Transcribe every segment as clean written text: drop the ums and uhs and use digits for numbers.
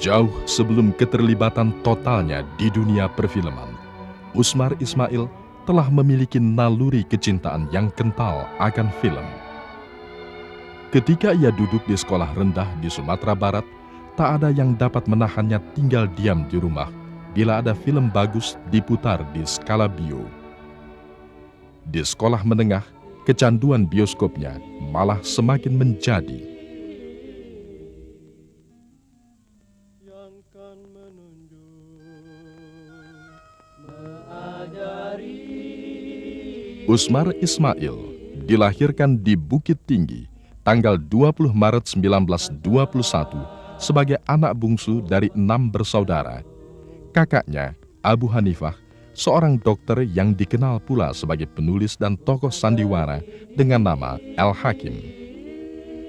Jauh sebelum keterlibatan totalnya di dunia perfilman, Usmar Ismail telah memiliki naluri kecintaan yang kental akan film. Ketika ia duduk di sekolah rendah di Sumatera Barat, tak ada yang dapat menahannya tinggal diam di rumah bila ada film bagus diputar di skala bio. Di sekolah menengah, kecanduan bioskopnya malah semakin menjadi. Usmar Ismail dilahirkan di Bukit Tinggi tanggal 20 Maret 1921 sebagai anak bungsu dari 6 bersaudara. Kakaknya, Abu Hanifah, seorang dokter yang dikenal pula sebagai penulis dan tokoh sandiwara dengan nama El Hakim.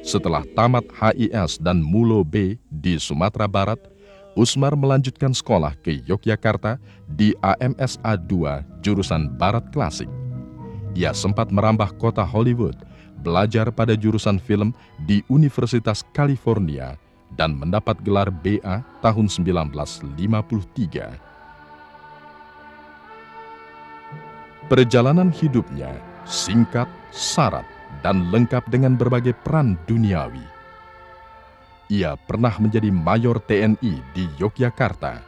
Setelah tamat HIS dan Mulo B di Sumatera Barat, Usmar melanjutkan sekolah ke Yogyakarta di AMSA 2 jurusan Barat Klasik. Ia sempat merambah kota Hollywood, belajar pada jurusan film di Universitas California, dan mendapat gelar BA tahun 1953. Perjalanan hidupnya singkat, syarat, dan lengkap dengan berbagai peran duniawi. Ia pernah menjadi Mayor TNI di Yogyakarta,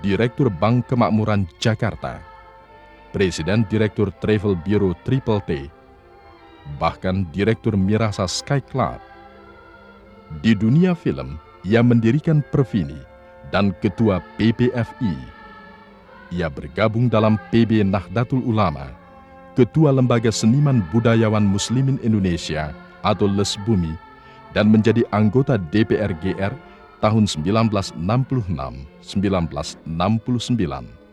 Direktur Bank Kemakmuran Jakarta, Presiden Direktur Travel Bureau Triple T, bahkan Direktur Mirasa Sky Club. Di dunia film, ia mendirikan Perfini dan Ketua PBFI. Ia bergabung dalam PB Nahdlatul Ulama, Ketua Lembaga Seniman Budayawan Muslimin Indonesia atau LESBUMI, dan menjadi anggota DPR GR tahun 1966-1969.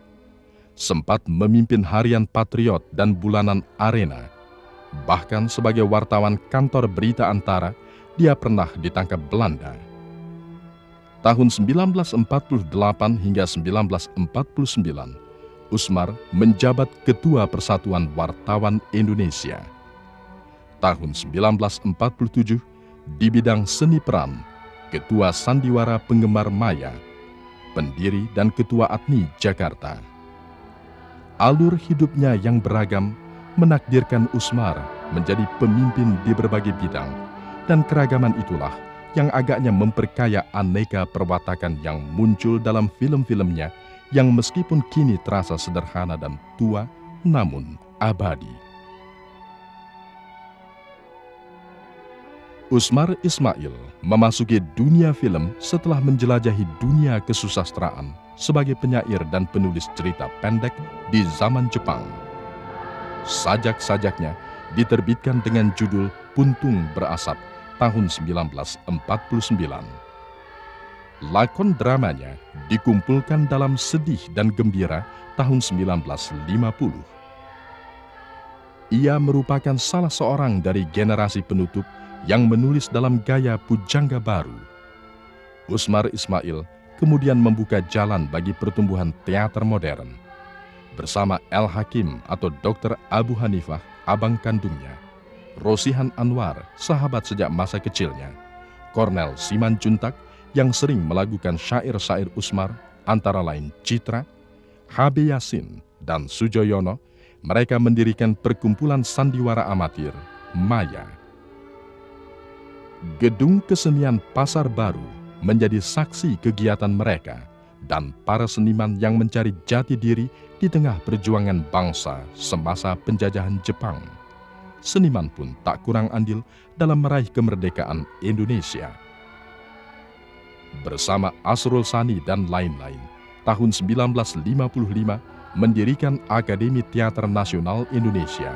Sempat memimpin Harian Patriot dan bulanan Arena. Bahkan sebagai wartawan kantor berita Antara, dia pernah ditangkap Belanda. Tahun 1948 hingga 1949, Usmar menjabat Ketua Persatuan Wartawan Indonesia. Tahun 1947, di bidang seni peran, Ketua Sandiwara Penggemar Maya, pendiri dan Ketua ATNI Jakarta. Alur hidupnya yang beragam menakdirkan Usmar menjadi pemimpin di berbagai bidang, dan keragaman itulah yang agaknya memperkaya aneka perwatakan yang muncul dalam film-filmnya yang meskipun kini terasa sederhana dan tua, namun abadi. Usmar Ismail memasuki dunia film setelah menjelajahi dunia kesusastraan sebagai penyair dan penulis cerita pendek di zaman Jepang. Sajak-sajaknya diterbitkan dengan judul Puntung Berasap tahun 1949. Lakon dramanya dikumpulkan dalam Sedih dan Gembira tahun 1950. Ia merupakan salah seorang dari generasi penutup yang menulis dalam gaya pujangga baru. Usmar Ismail kemudian membuka jalan bagi pertumbuhan teater modern. Bersama El Hakim atau Dr. Abu Hanifah, abang kandungnya, Rosihan Anwar, sahabat sejak masa kecilnya, Kornel Simanjuntak yang sering melakukan syair-syair Usmar, antara lain Citra, H.B. Yasin, dan Sujoyono, mereka mendirikan perkumpulan sandiwara amatir, Maya. Gedung Kesenian Pasar Baru menjadi saksi kegiatan mereka dan para seniman yang mencari jati diri di tengah perjuangan bangsa semasa penjajahan Jepang. Seniman pun tak kurang andil dalam meraih kemerdekaan Indonesia. Bersama Asrul Sani dan lain-lain, tahun 1955 mendirikan Akademi Teater Nasional Indonesia,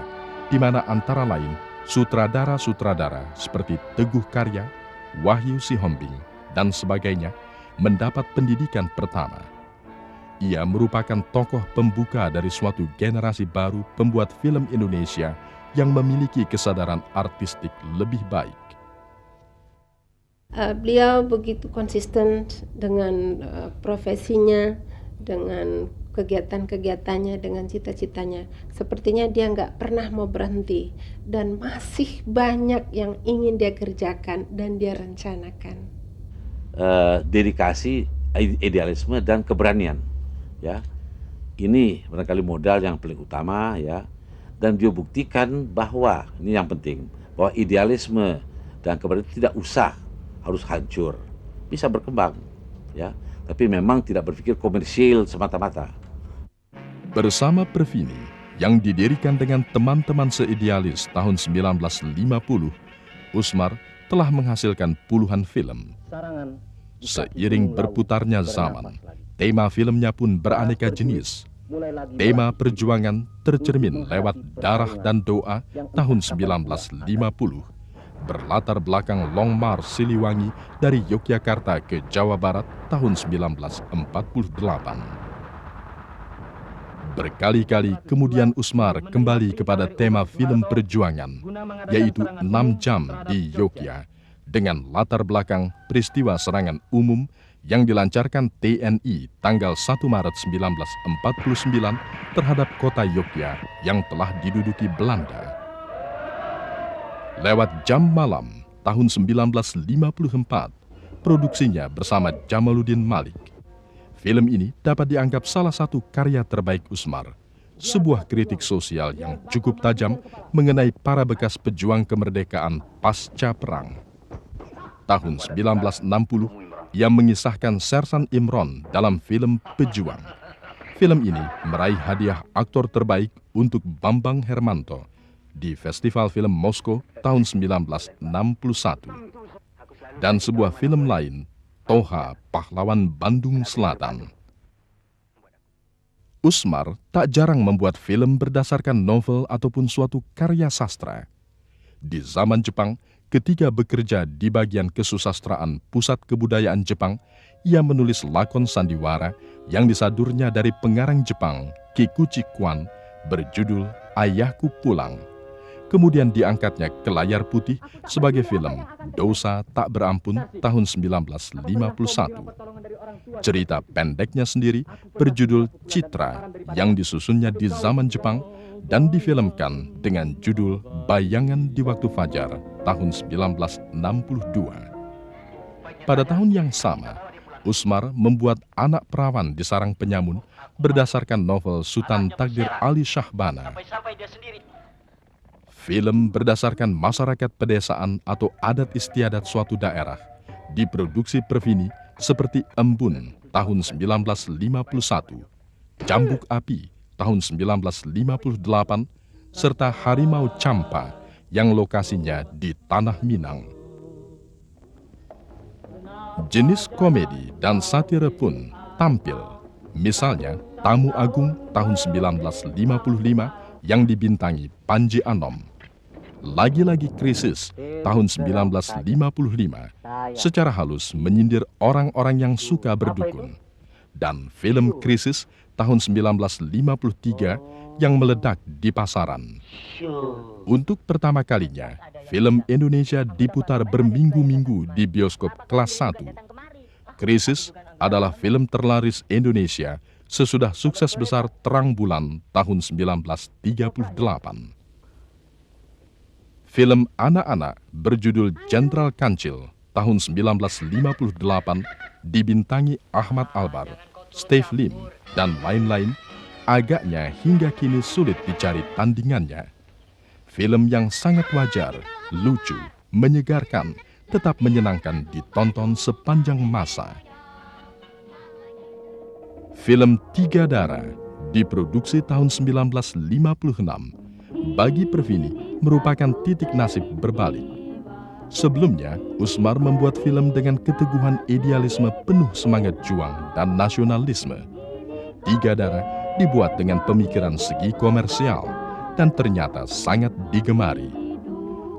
di mana antara lain sutradara-sutradara seperti Teguh Karya, Wahyu Sihombing, dan sebagainya mendapat pendidikan pertama. Ia merupakan tokoh pembuka dari suatu generasi baru pembuat film Indonesia yang memiliki kesadaran artistik lebih baik. Beliau begitu konsisten dengan profesinya, dengan kegiatan-kegiatannya, dengan cita-citanya. Sepertinya dia nggak pernah mau berhenti dan masih banyak yang ingin dia kerjakan dan dia rencanakan. dedikasi, idealisme dan keberanian. Ya, ini barangkali modal yang paling utama ya. Dan dia buktikan bahwa ini yang penting, bahwa idealisme dan keberanian tidak usah harus hancur, bisa berkembang ya. Tapi memang tidak berpikir komersil semata-mata. Bersama Perfini yang didirikan dengan teman-teman seidealis tahun 1950, Usmar telah menghasilkan puluhan film. Seiring berputarnya zaman, tema filmnya pun beraneka jenis. Tema perjuangan tercermin lewat Darah dan Doa tahun 1950, berlatar belakang Long March Siliwangi dari Yogyakarta ke Jawa Barat tahun 1948. Berkali-kali kemudian Usmar kembali kepada tema film perjuangan, yaitu 6 Jam di Yogyakarta, dengan latar belakang peristiwa serangan umum yang dilancarkan TNI tanggal 1 Maret 1949 terhadap kota Yogyakarta yang telah diduduki Belanda. Lewat Jam Malam tahun 1954, produksinya bersama Jamaluddin Malik. Film ini dapat dianggap salah satu karya terbaik Usmar, sebuah kritik sosial yang cukup tajam mengenai para bekas pejuang kemerdekaan pasca perang. Tahun 1960, ia mengisahkan Sersan Imron dalam film Pejuang. Film ini meraih hadiah aktor terbaik untuk Bambang Hermanto di Festival Film Moskow tahun 1961. Dan sebuah film lain, Toha, Pahlawan Bandung Selatan. Usmar tak jarang membuat film berdasarkan novel ataupun suatu karya sastra. Di zaman Jepang, ketika bekerja di bagian kesusastraan Pusat Kebudayaan Jepang, ia menulis lakon sandiwara yang disadurnya dari pengarang Jepang, Kikuchi Kwan, berjudul Ayahku Pulang. Kemudian diangkatnya ke layar putih sebagai film Dosa Tak Berampun tahun 1951. Cerita pendeknya sendiri berjudul Citra yang disusunnya di zaman Jepang dan difilmkan dengan judul Bayangan di Waktu Fajar tahun 1962. Pada tahun yang sama, Usmar membuat Anak Perawan di Sarang Penyamun berdasarkan novel Sultan Takdir Ali Shahbana. Film berdasarkan masyarakat pedesaan atau adat istiadat suatu daerah diproduksi Perfini seperti Embun tahun 1951, Cambuk Api tahun 1958, serta Harimau Campa yang lokasinya di Tanah Minang. Jenis komedi dan satire pun tampil, misalnya Tamu Agung tahun 1955 yang dibintangi Panji Anom. Lagi-lagi Krisis tahun 1955 secara halus menyindir orang-orang yang suka berdukun. Dan film Krisis tahun 1953 yang meledak di pasaran. Untuk pertama kalinya, film Indonesia diputar berminggu-minggu di bioskop kelas 1. Krisis adalah film terlaris Indonesia sesudah sukses besar Terang Bulan tahun 1938. Film anak-anak berjudul Jenderal Kancil tahun 1958 dibintangi Ahmad Albar, Steve Lim, dan lain-lain, agaknya hingga kini sulit dicari tandingannya. Film yang sangat wajar, lucu, menyegarkan, tetap menyenangkan ditonton sepanjang masa. Film Tiga Darah diproduksi tahun 1956 bagi Perfini merupakan titik nasib berbalik. Sebelumnya, Usmar membuat film dengan keteguhan idealisme penuh semangat juang dan nasionalisme. Tiga Darah dibuat dengan pemikiran segi komersial dan ternyata sangat digemari.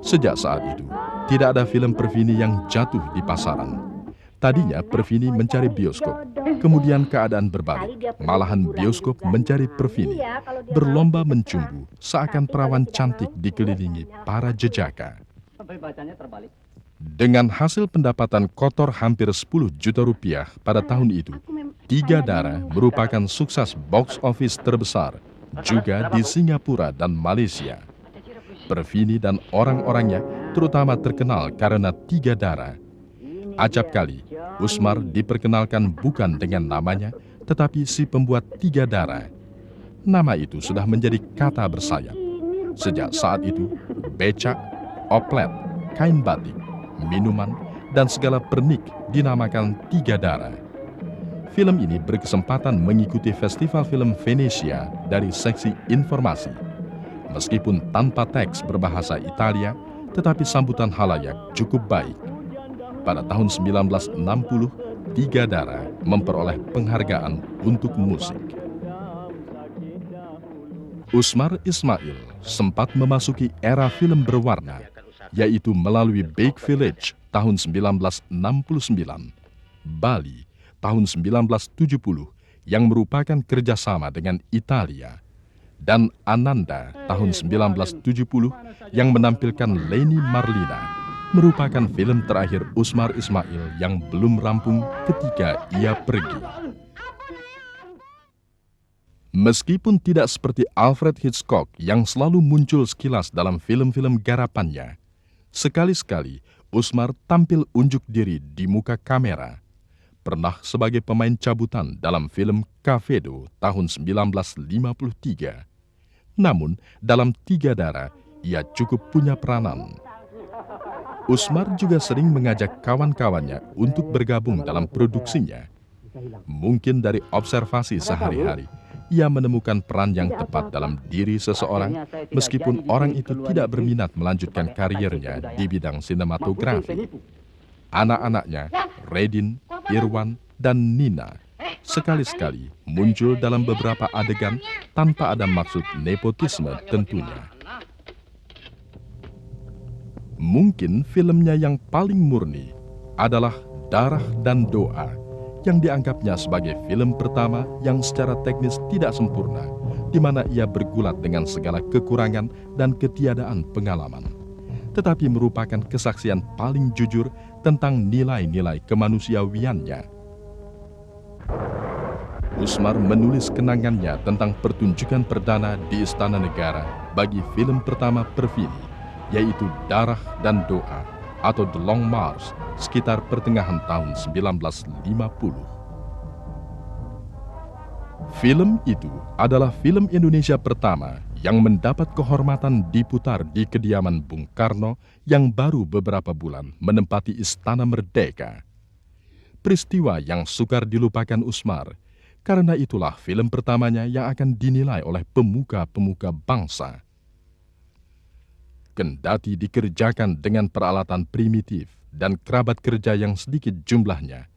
Sejak saat itu, tidak ada film Perfini yang jatuh di pasaran. Tadinya Perfini mencari bioskop, kemudian keadaan berbalik. Malahan bioskop mencari Perfini, berlomba mencumbu seakan perawan cantik dikelilingi para jejaka. Dengan hasil pendapatan kotor hampir 10 juta rupiah pada tahun itu, Tiga Darah merupakan sukses box office terbesar juga di Singapura dan Malaysia. Perfini dan orang-orangnya terutama terkenal karena Tiga Darah. Acap kali, Usmar diperkenalkan bukan dengan namanya, tetapi si pembuat tiga darah. Nama itu sudah menjadi kata bersayap. Sejak saat itu, becak, oplet, kain batik, minuman, dan segala pernik dinamakan tiga darah. Film ini berkesempatan mengikuti Festival Film Venesia dari seksi informasi. Meskipun tanpa teks berbahasa Italia, tetapi sambutan halayak cukup baik. Pada tahun 1960, Tiga Darah memperoleh penghargaan untuk musik. Usmar Ismail sempat memasuki era film berwarna, yaitu melalui Big Village tahun 1969, Bali tahun 1970 yang merupakan kerjasama dengan Italia, dan Ananda tahun 1970 yang menampilkan Leni Marlina, merupakan film terakhir Usmar Ismail yang belum rampung ketika ia pergi. Meskipun tidak seperti Alfred Hitchcock yang selalu muncul sekilas dalam film-film garapannya, sekali-sekali Usmar tampil unjuk diri di muka kamera. Pernah sebagai pemain cabutan dalam film Cafedo tahun 1953. Namun, dalam Tiga Darah, ia cukup punya peranan. Usmar juga sering mengajak kawan-kawannya untuk bergabung dalam produksinya. Mungkin dari observasi sehari-hari, ia menemukan peran yang tepat dalam diri seseorang, meskipun orang itu tidak berminat melanjutkan karirnya di bidang sinematografi. Anak-anaknya, Redin, Irwan, dan Nina, sekali-sekali muncul dalam beberapa adegan tanpa ada maksud nepotisme tentunya. Mungkin filmnya yang paling murni adalah Darah dan Doa, yang dianggapnya sebagai film pertama yang secara teknis tidak sempurna, di mana ia bergulat dengan segala kekurangan dan ketiadaan pengalaman, tetapi merupakan kesaksian paling jujur tentang nilai-nilai kemanusiawiannya. Usmar menulis kenangannya tentang pertunjukan perdana di Istana Negara bagi film pertama Pervini, yaitu Darah dan Doa atau The Long March, sekitar pertengahan tahun 1950. Film itu adalah film Indonesia pertama yang mendapat kehormatan diputar di kediaman Bung Karno yang baru beberapa bulan menempati Istana Merdeka. Peristiwa yang sukar dilupakan Usmar, karena itulah film pertamanya yang akan dinilai oleh pemuka-pemuka bangsa. Kendati dikerjakan dengan peralatan primitif dan kerabat kerja yang sedikit jumlahnya,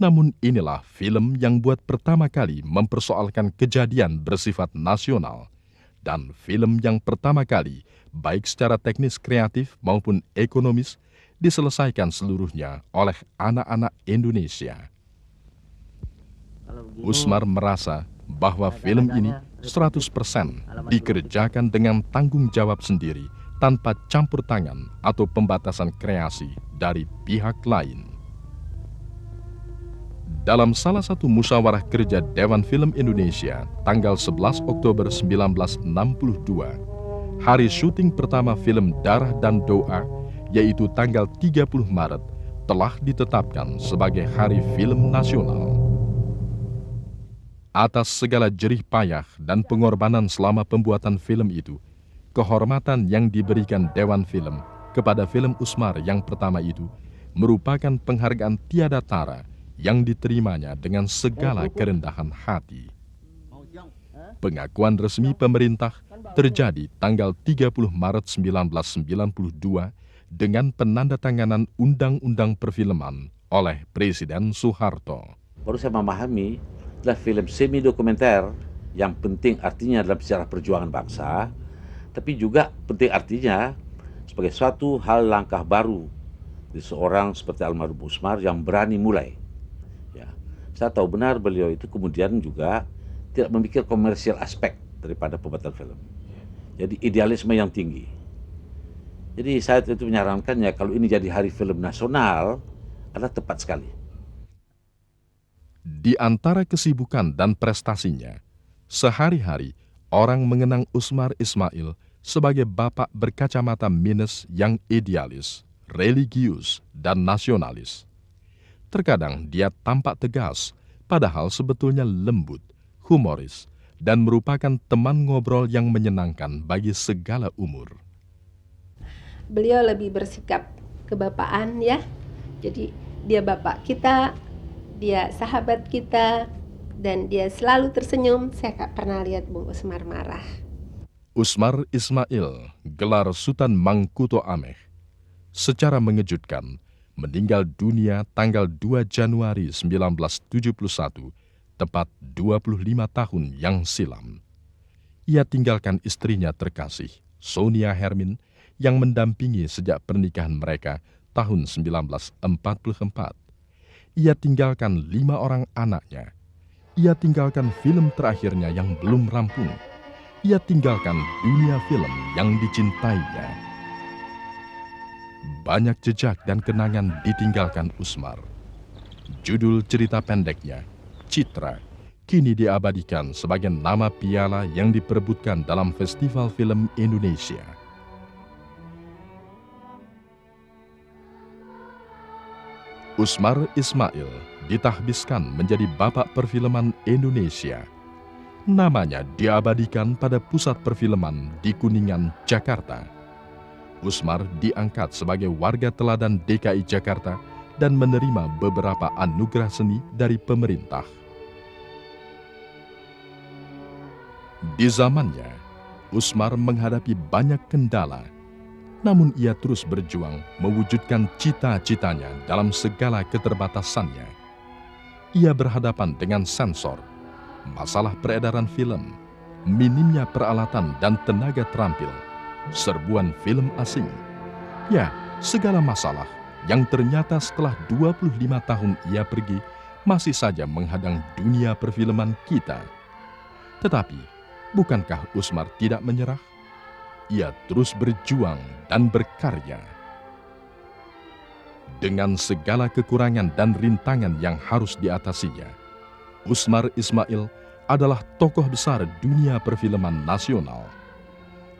namun inilah film yang buat pertama kali mempersoalkan kejadian bersifat nasional, dan film yang pertama kali, baik secara teknis kreatif maupun ekonomis, diselesaikan seluruhnya oleh anak-anak Indonesia. Usmar merasa bahwa film ini 100% dikerjakan dengan tanggung jawab sendiri tanpa campur tangan atau pembatasan kreasi dari pihak lain. Dalam salah satu musyawarah kerja Dewan Film Indonesia tanggal 11 Oktober 1962, hari syuting pertama film Darah dan Doa, yaitu tanggal 30 Maret, telah ditetapkan sebagai Hari Film Nasional. Atas segala jerih payah dan pengorbanan selama pembuatan film itu, kehormatan yang diberikan Dewan Film kepada film Usmar yang pertama itu merupakan penghargaan tiada tara yang diterimanya dengan segala kerendahan hati. Pengakuan resmi pemerintah terjadi tanggal 30 Maret 1992 dengan penandatanganan Undang-Undang Perfilman oleh Presiden Soeharto. Baru saya memahami adalah film semi-dokumenter yang penting artinya dalam sejarah perjuangan bangsa, tapi juga penting artinya sebagai suatu hal langkah baru di seorang seperti almarhum Usmar yang berani mulai. Ya, saya tahu benar beliau itu kemudian juga tidak memikir komersial aspek daripada pembuatan film. Jadi idealisme yang tinggi. Jadi saya itu menyarankan ya kalau ini jadi hari film nasional adalah tepat sekali. Di antara kesibukan dan prestasinya, sehari-hari orang mengenang Usmar Ismail sebagai bapak berkacamata minus yang idealis, religius, dan nasionalis. Terkadang dia tampak tegas, padahal sebetulnya lembut, humoris, dan merupakan teman ngobrol yang menyenangkan bagi segala umur. Beliau lebih bersikap kebapaan ya. Jadi dia bapak kita, dia sahabat kita, dan dia selalu tersenyum. Saya gak pernah lihat Bung Usmar marah. Usmar Ismail, gelar Sultan Mangkuto Ameh, secara mengejutkan meninggal dunia tanggal 2 Januari 1971, tepat 25 tahun yang silam. Ia tinggalkan istrinya terkasih, Sonia Hermin, yang mendampingi sejak pernikahan mereka tahun 1944. Ia tinggalkan 5 orang anaknya. Ia tinggalkan film terakhirnya yang belum rampung. Ia tinggalkan dunia film yang dicintainya. Banyak jejak dan kenangan ditinggalkan Usmar. Judul cerita pendeknya, Citra, kini diabadikan sebagai nama piala yang diperebutkan dalam Festival Film Indonesia. Usmar Ismail ditahbiskan menjadi Bapak Perfilman Indonesia. Namanya diabadikan pada Pusat Perfilman di Kuningan, Jakarta. Usmar diangkat sebagai warga teladan DKI Jakarta dan menerima beberapa anugerah seni dari pemerintah. Di zamannya, Usmar menghadapi banyak kendala, namun ia terus berjuang mewujudkan cita-citanya dalam segala keterbatasannya. Ia berhadapan dengan sensor, masalah peredaran film, minimnya peralatan dan tenaga terampil, serbuan film asing. Ya, segala masalah yang ternyata setelah 25 tahun ia pergi masih saja menghadang dunia perfilman kita. Tetapi, bukankah Usmar tidak menyerah? Ia terus berjuang dan berkarya. Dengan segala kekurangan dan rintangan yang harus diatasinya, Usmar Ismail adalah tokoh besar dunia perfilman nasional.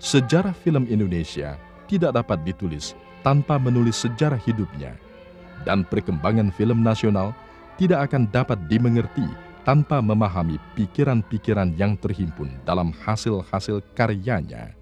Sejarah film Indonesia tidak dapat ditulis tanpa menulis sejarah hidupnya, dan perkembangan film nasional tidak akan dapat dimengerti tanpa memahami pikiran-pikiran yang terhimpun dalam hasil-hasil karyanya.